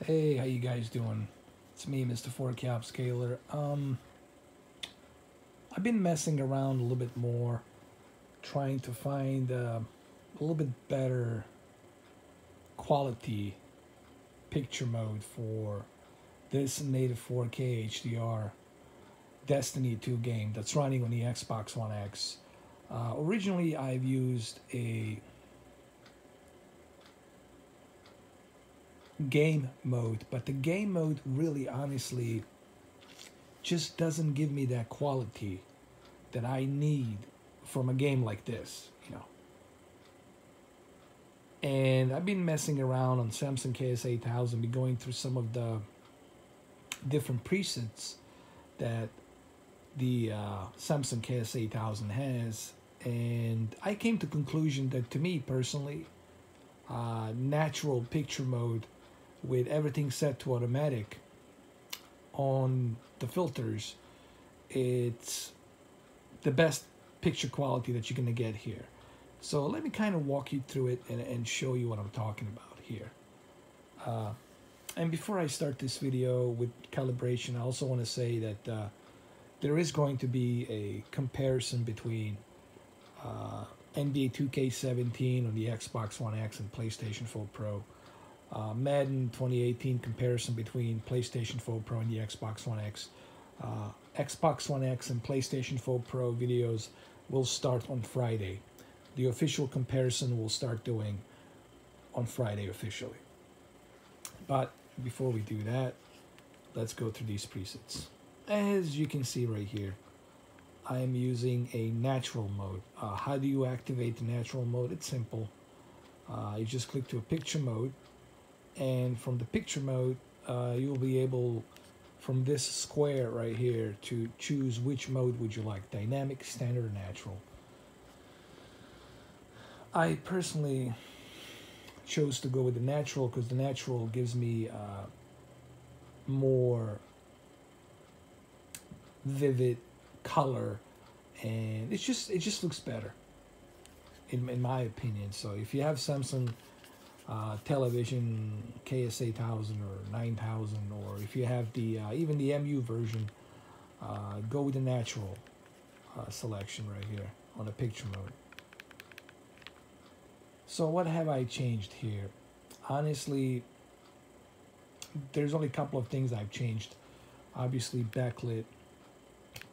Hey, how you guys doing? It's me, Mr. 4K Upscaler. I've been messing around a little bit more, trying to find a little bit better quality picture mode for this native 4K HDR Destiny 2 game that's running on the Xbox One X. Originally, I've used a game mode, but the game mode really honestly just doesn't give me that quality that I need from a game like this. And I've been messing around on Samsung KS8000, been going through some of the different presets that the Samsung KS8000 has, and I came to the conclusion that, to me personally, natural picture mode with everything set to automatic on the filters, it's the best picture quality that you're going to get here. So let me kind of walk you through it and show you what I'm talking about here. And before I start this video with calibration, I also want to say that there is going to be a comparison between NBA 2K17 on the Xbox One X and PlayStation 4 Pro. Madden 2018 comparison between PlayStation 4 Pro and the Xbox One X. Xbox One X and PlayStation 4 Pro videos will start on Friday. The official comparison will start doing on Friday officially. But before we do that, let's go through these presets. As you can see right here, I am using a natural mode. How do you activate the natural mode? It's simple. You just click to a picture mode, and from the picture mode, you'll be able, from this square right here, to choose which mode would you like, dynamic, standard, or natural. I personally chose to go with the natural because the natural gives me more vivid color, and it just looks better in my opinion. So if you have Samsung television KS8000 or 9000, or if you have the even the MU version, go with the natural selection right here on the picture mode. So what have I changed here? Honestly, there's only a couple of things I've changed. Obviously, backlit,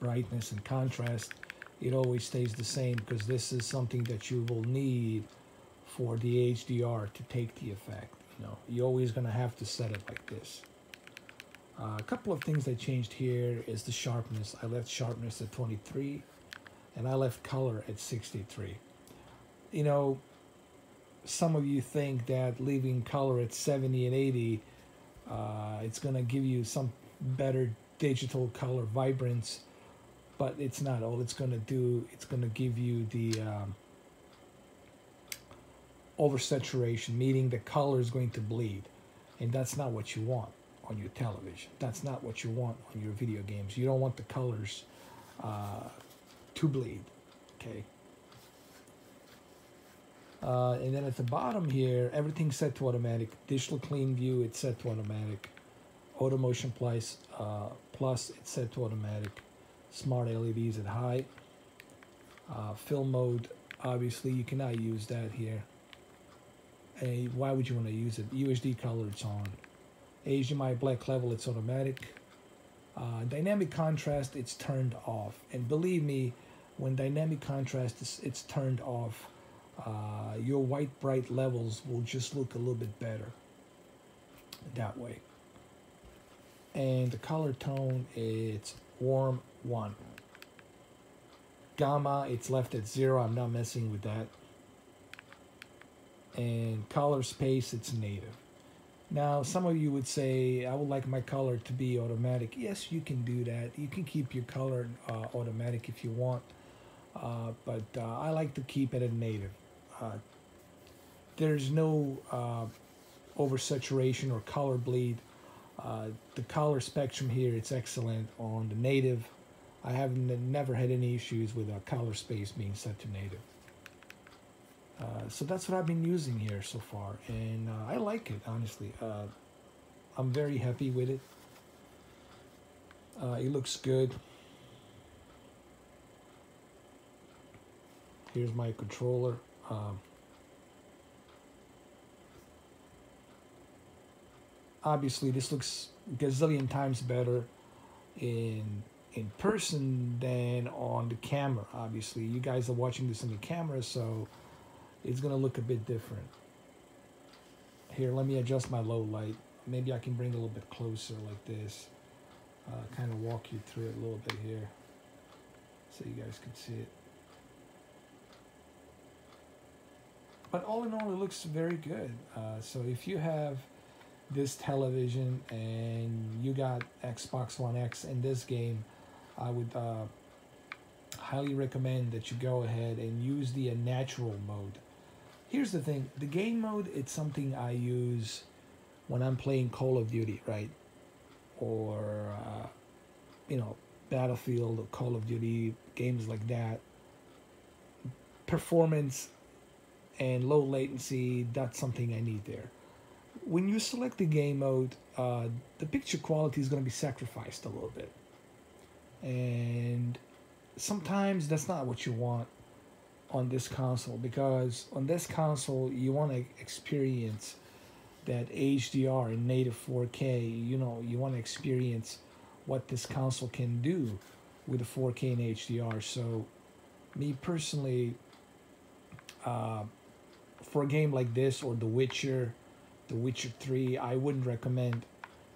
brightness, and contrast, it always stays the same because this is something that you will need for the HDR to take the effect. You're always going to have to set it like this. A couple of things I changed here is the sharpness. I left sharpness at 23, and I left color at 63. Some of you think that leaving color at 70 and 80, it's going to give you some better digital color vibrance, but it's not. All it's going to do, it's going to give you the oversaturation, meaning the color is going to bleed, and that's not what you want on your television. That's not what you want on your video games. You don't want the colors to bleed, okay? And then at the bottom here, everything's set to automatic. Digital clean view, it's set to automatic. Auto motion plus it's set to automatic. Smart LEDs at high. Film mode, obviously you cannot use that here. And why would you want to use it? UHD color, it's on. HDMI black level, it's automatic. Dynamic contrast, it's turned off. And believe me, when dynamic contrast it's turned off, your white bright levels will just look a little bit better that way. And the color tone, it's warm 1. Gamma, it's left at 0. I'm not messing with that. And color space, it's native. Now, some of you would say, I would like my color to be automatic. Yes, you can do that. You can keep your color automatic if you want. But I like to keep it at native. There's no oversaturation or color bleed. The color spectrum here, it's excellent on the native. I have never had any issues with color space being set to native. So that's what I've been using here so far, and I like it, honestly. I'm very happy with it. It looks good. Here's my controller. Obviously, this looks gazillion times better in person than on the camera. Obviously, you guys are watching this on the camera, so it's gonna look a bit different. Here, let me adjust my low light. Maybe I can bring it a little bit closer like this. Kind of walk you through it a little bit here so you guys can see it. But all in all, it looks very good. So if you have this television and you got Xbox One X and this game, I would highly recommend that you go ahead and use the natural mode. Here's the thing, the game mode, it's something I use when I'm playing Call of Duty, right? Or, you know, Battlefield or Call of Duty, games like that. Performance and low latency, that's something I need there. When you select the game mode, the picture quality is going to be sacrificed a little bit. And sometimes that's not what you want on this console, because on this console you want to experience that HDR in native 4K. You know, you want to experience what this console can do with the 4K and HDR. So me personally, for a game like this or The Witcher 3, I wouldn't recommend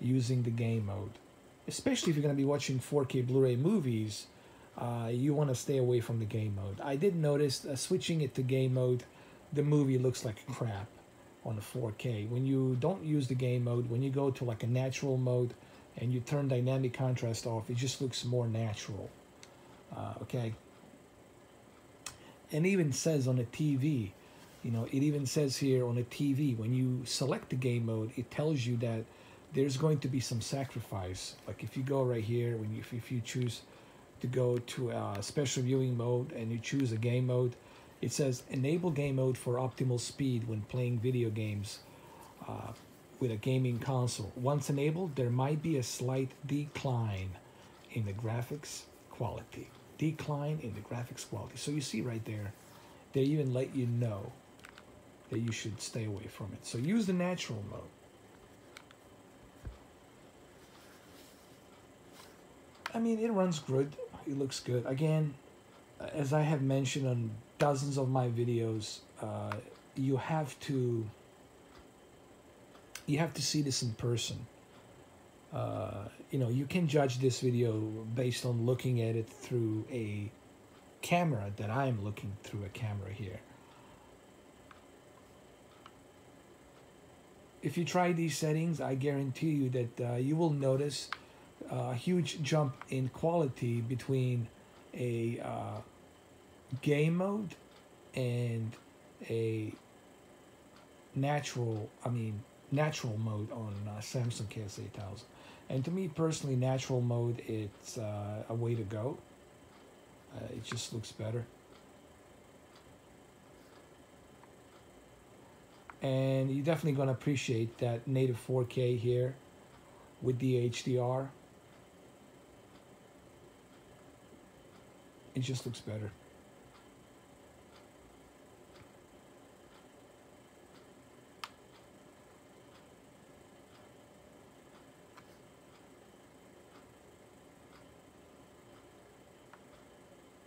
using the game mode. Especially if you're going to be watching 4K Blu-ray movies, you want to stay away from the game mode. I did notice switching it to game mode, the movie looks like crap on the 4K. When you don't use the game mode, when you go to like a natural mode and you turn dynamic contrast off, it just looks more natural. Okay. And it even says on the TV, you know, it even says here on the TV, when you select the game mode, it tells you that there's going to be some sacrifice. Like if you go right here, if you choose to go to a special viewing mode and you choose a game mode, it says enable game mode for optimal speed when playing video games with a gaming console. Once enabled, there might be a slight decline in the graphics quality. Decline in the graphics quality. So you see right there, they even let you know that you should stay away from it. So use the natural mode. I mean, it runs good. It looks good. Again, as I have mentioned on dozens of my videos, you have to see this in person. You know, you can judge this video based on looking at it through a camera that I'm looking through a camera here. If you try these settings, I guarantee you that you will notice a huge jump in quality between a game mode and a natural mode on Samsung KS8000. And to me personally, natural mode, it's a way to go. It just looks better. And you're definitely going to appreciate that native 4K here with the HDR. It just looks better.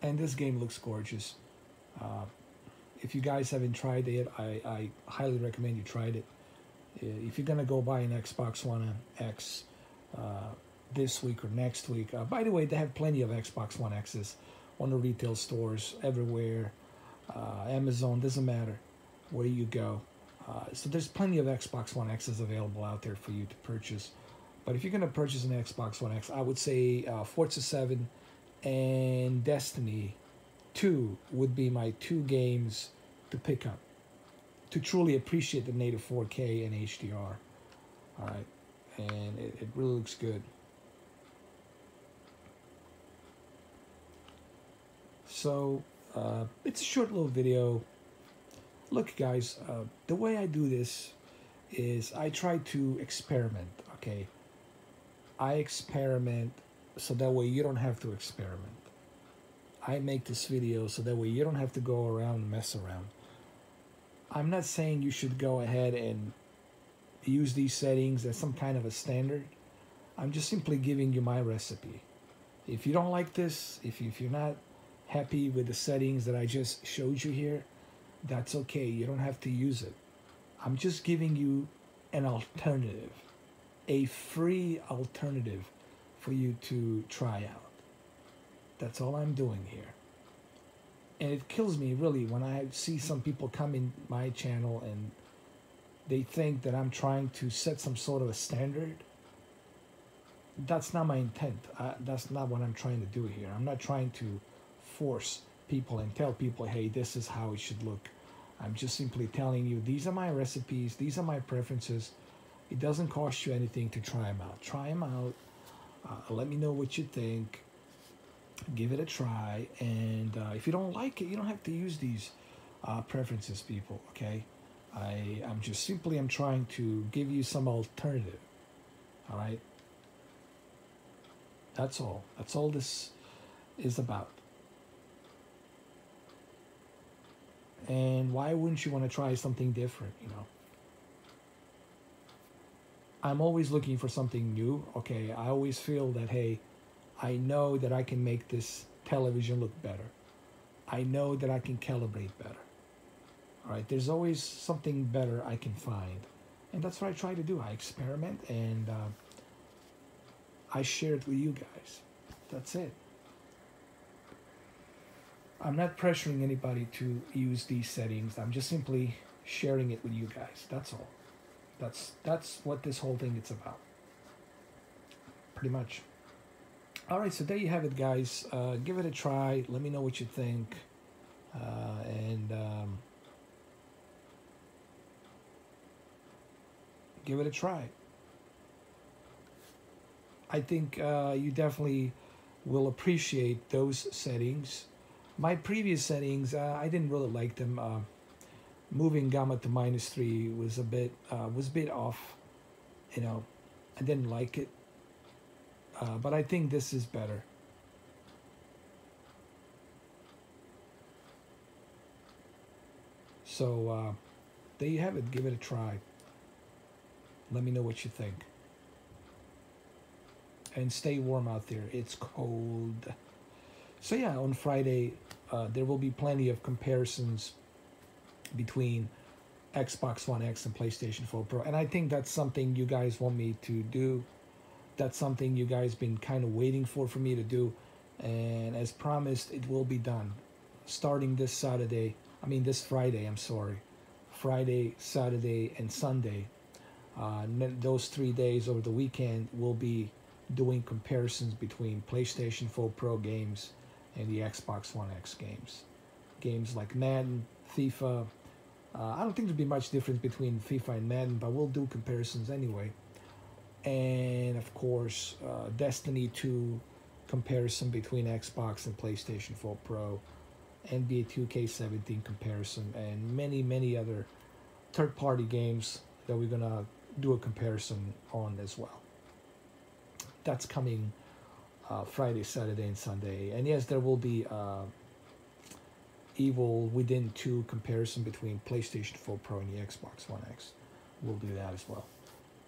And this game looks gorgeous. If you guys haven't tried it, I highly recommend you try it. If you're gonna go buy an Xbox One X this week or next week, by the way, they have plenty of Xbox One X's on the retail stores everywhere. Amazon, doesn't matter where you go. So there's plenty of Xbox One X's available out there for you to purchase. But if you're gonna purchase an Xbox One X, I would say Forza 7 and Destiny 2 would be my two games to pick up to truly appreciate the native 4K and HDR. All right, and it really looks good. So it's a short little video. Look, guys, the way I do this is I try to experiment. okay, I experiment so that way you don't have to experiment. I make this video so that way you don't have to go around and mess around. I'm not saying you should go ahead and use these settings as some kind of a standard. I'm just simply giving you my recipe. If you don't like this, if you're not happy with the settings that I just showed you here, that's okay. You don't have to use it. I'm just giving you an alternative, a free alternative for you to try out. That's all I'm doing here. And it kills me really when I see some people come in my channel and they think that I'm trying to set some sort of a standard. That's not my intent. That's not what I'm trying to do here. I'm not trying to force people and tell people, hey, this is how it should look. I'm just simply telling you, these are my recipes, these are my preferences. It doesn't cost you anything to try them out. Try them out. Let me know what you think. Give it a try. And if you don't like it, you don't have to use these preferences, people, okay? I'm just simply, I'm trying to give you some alternative, all right? That's all. That's all this is about. And why wouldn't you want to try something different, you know? I'm always looking for something new, okay? I always feel that, hey, I know that I can make this television look better. I know that I can calibrate better. All right, there's always something better I can find. And that's what I try to do. I experiment and I share it with you guys. That's it. I'm not pressuring anybody to use these settings. I'm just simply sharing it with you guys. That's all. That's what this whole thing is about. Pretty much. All right, so there you have it, guys. Give it a try. Let me know what you think. Give it a try. I think you definitely will appreciate those settings. My previous settings, I didn't really like them. Moving gamma to -3 was a bit off. You know, I didn't like it. But I think this is better. So there you have it. Give it a try. Let me know what you think. And stay warm out there. It's cold. So yeah, on Friday, there will be plenty of comparisons between Xbox One X and PlayStation 4 Pro. And I think that's something you guys want me to do. That's something you guys been kind of waiting for me to do. And as promised, it will be done. Starting this Friday, I'm sorry. Friday, Saturday, and Sunday. Those 3 days over the weekend, we'll be doing comparisons between PlayStation 4 Pro games and the Xbox One X games. Games like Madden, FIFA. I don't think there'll be much difference between FIFA and Madden, but we'll do comparisons anyway. And of course, Destiny 2 comparison between Xbox and PlayStation 4 Pro, NBA 2K17 comparison, and many other third-party games that we're gonna do a comparison on as well. That's coming Friday, Saturday, and Sunday. And yes, there will be Evil Within 2 comparison between PlayStation 4 Pro and the Xbox One X. We'll do that as well.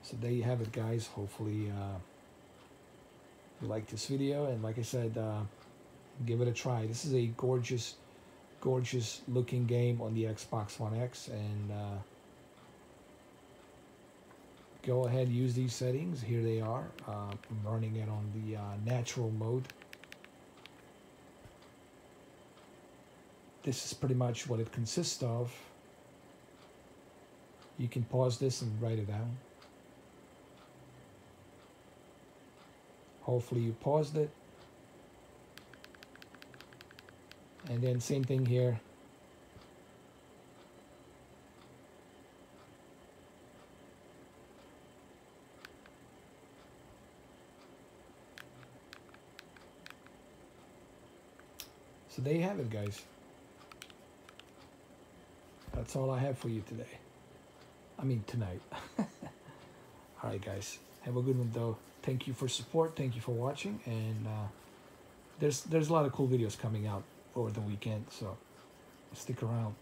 So there you have it, guys. Hopefully you like this video. And like I said, give it a try. This is a gorgeous looking game on the Xbox One X. And go ahead, use these settings. Here they are. I'm running it on the natural mode. This is pretty much what it consists of. You can pause this and write it down. Hopefully you paused it. And then same thing here. So there you have it, guys. That's all I have for you today. I mean, tonight. All right, guys. Have a good one, though. Thank you for support. Thank you for watching. And there's a lot of cool videos coming out over the weekend, so stick around.